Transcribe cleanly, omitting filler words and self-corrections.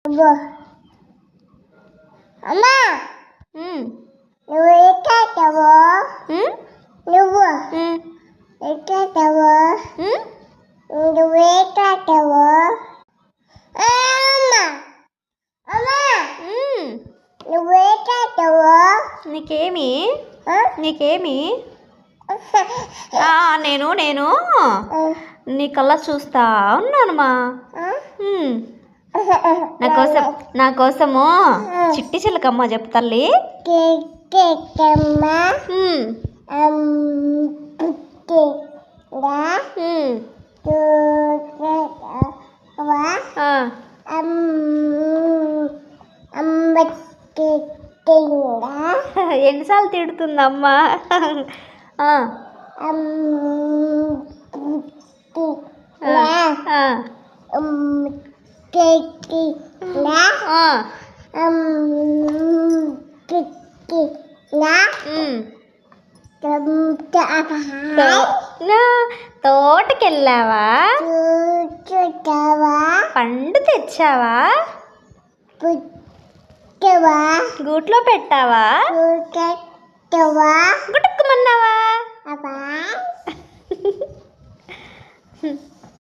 అమ్మా నువ్వు ఎక్కావు నువ్వు ఎక్కావు నువ్వు ఎక్కావు అమ్మా అమ్మా నువ్వు ఎక్కావు నీకేమి నీకేమి నేను నీ కల్లా చూస్తా ఉన్నానమ్మా. నా కోసము చిట్టి చిలకమ్మ చెప్తల్లి. ఎన్నిసార్లు తిడుతుందమ్మా? తోటకెళ్ళావా? పండు తెచ్చావా? గూట్లో పెట్టావా?